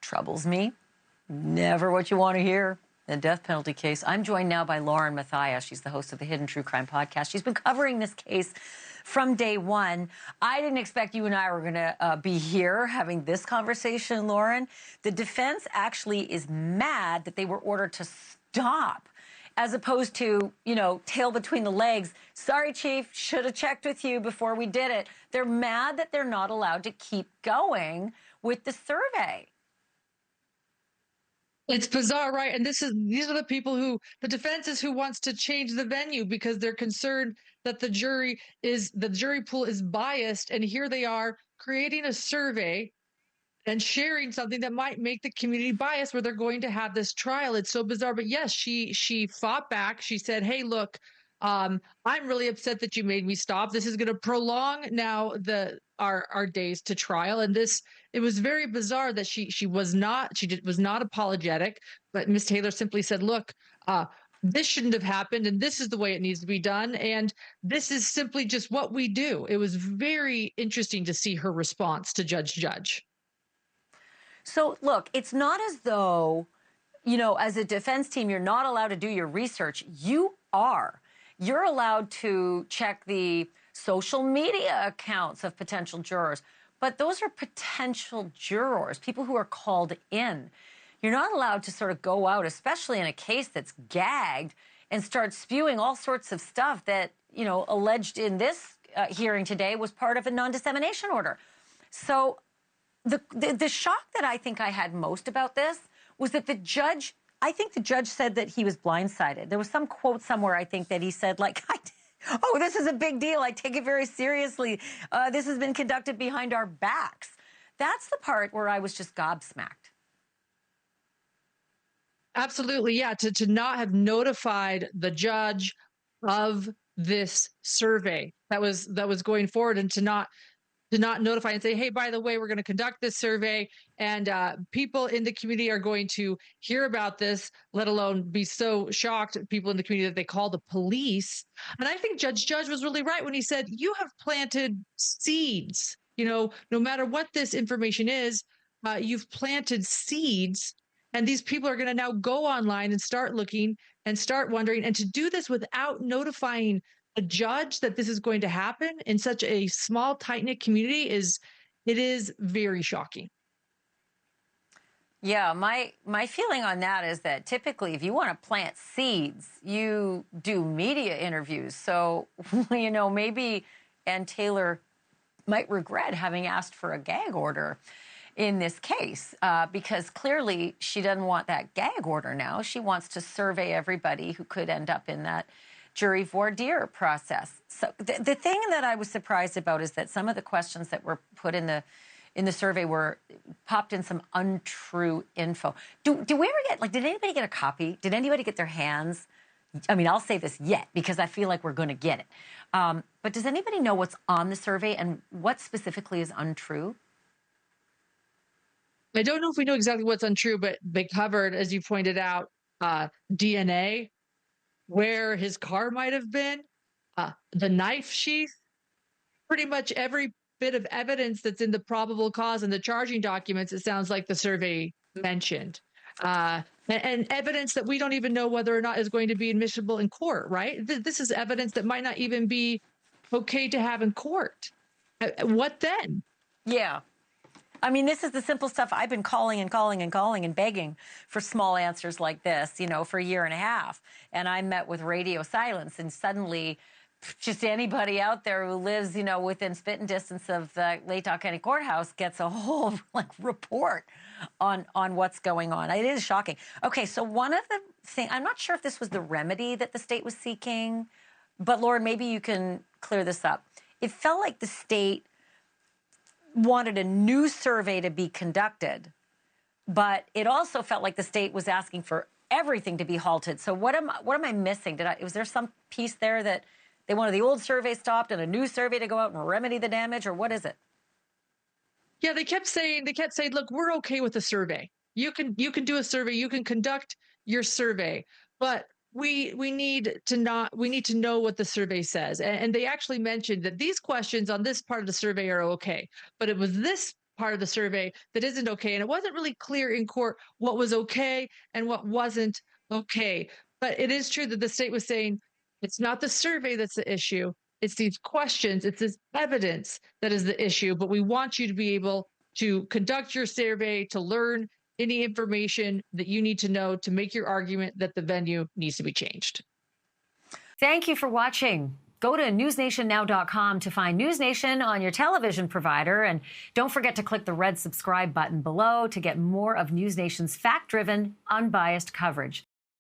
troubles me. Never what you want to hear. The death penalty case. I'm joined now by Matthias. She's the host of the Hidden True Crime podcast. She's been covering this case from day one. I didn't expect you and I were going to be here having this conversation, Lauren. The defense actually is mad that they were ordered to stop, as opposed to, tail between the legs. Sorry, Chief, should have checked with you before we did it. They're mad that they're not allowed to keep going with the survey. It's bizarre, right? And these are the people who the defense is who wants to change the venue because they're concerned that the jury pool is biased, and here they are creating a survey and sharing something that might make the community biased where they're going to have this trial. It's so bizarre. But yes, she fought back. She said, "Hey, look, I'm really upset that you made me stop. This is going to prolong now our days to trial." And it was very bizarre that she was not apologetic, but Ms. Taylor simply said, "Look, this shouldn't have happened, and this is the way it needs to be done, and this is simply just what we do." It was very interesting to see her response to Judge. So look, it's not as though, as a defense team, you're not allowed to do your research. You are. You're allowed to check the social media accounts of potential jurors, but those are potential jurors, people who are called in. You're not allowed to sort of go out, especially in a case that's gagged, and start spewing all sorts of stuff that, alleged in this hearing today was part of a non-dissemination order. So the shock that I think I had most about this was that I think the judge said that he was blindsided. There was some quote somewhere, I think, that he said, like, "Oh, this is a big deal. I take it very seriously. This has been conducted behind our backs." That's the part where I was just gobsmacked. Absolutely, yeah. To not have notified the judge of this survey that was going forward, and to not notify and say, "Hey, by the way, we're going to conduct this survey, and people in the community are going to hear about this," let alone be so shocked, people in the community, that they call the police. And I think Judge was really right when he said, "You have planted seeds. No matter what this information is, you've planted seeds, and these people are going to now go online and start looking and start wondering, and to do this without notifying a judge that this is going to happen in such a small, tight-knit community is very shocking." Yeah, my feeling on that is that typically if you want to plant seeds, you do media interviews. So, maybe Ann Taylor might regret having asked for a gag order in this case, because clearly she doesn't want that gag order now. She wants to survey everybody who could end up in that jury voir dire process. So the thing that I was surprised about is that some of the questions that were put in the survey popped in some untrue info. Do we ever get, did anybody get a copy? Did anybody get their hands? I mean, I'll say this yet because I feel like we're going to get it. But does anybody know what's on the survey and what specifically is untrue? I don't know if we know exactly what's untrue, but they covered, as you pointed out, DNA, where his car might have been, the knife sheath, pretty much every bit of evidence that's in the probable cause and the charging documents, it sounds like the survey mentioned. And evidence that we don't even know whether or not is going to be admissible in court, right? This is evidence that might not even be okay to have in court. What then? Yeah. I mean, this is the simple stuff. I've been calling and begging for small answers like this, for a year and a half. And I met with radio silence, and suddenly just anybody out there who lives, within spitting distance of the Latah County Courthouse gets a whole report on what's going on. It is shocking. Okay, so one of the things, I'm not sure if this was the remedy that the state was seeking, but Lauren, maybe you can clear this up. It felt like the state wanted a new survey to be conducted, but it also felt like the state was asking for everything to be halted. So what am I missing? Was there some piece there that they wanted the old survey stopped and a new survey to go out and remedy the damage, or what is it? Yeah, they kept saying, "Look, we're okay with the survey. You can do a survey, you can conduct your survey, but we need to know what the survey says." And they actually mentioned that these questions on this part of the survey are okay, but it was this part of the survey that isn't okay. And it wasn't really clear in court what was okay and what wasn't okay. But it is true that the state was saying it's not the survey that's the issue. It's these questions, it's this evidence that is the issue. But we want you to be able to conduct your survey, to learn any information that you need to know to make your argument that the venue needs to be changed. Thank you for watching. Go to newsnationnow.com to find NewsNation on your television provider. And don't forget to click the red subscribe button below to get more of NewsNation's fact-driven, unbiased coverage.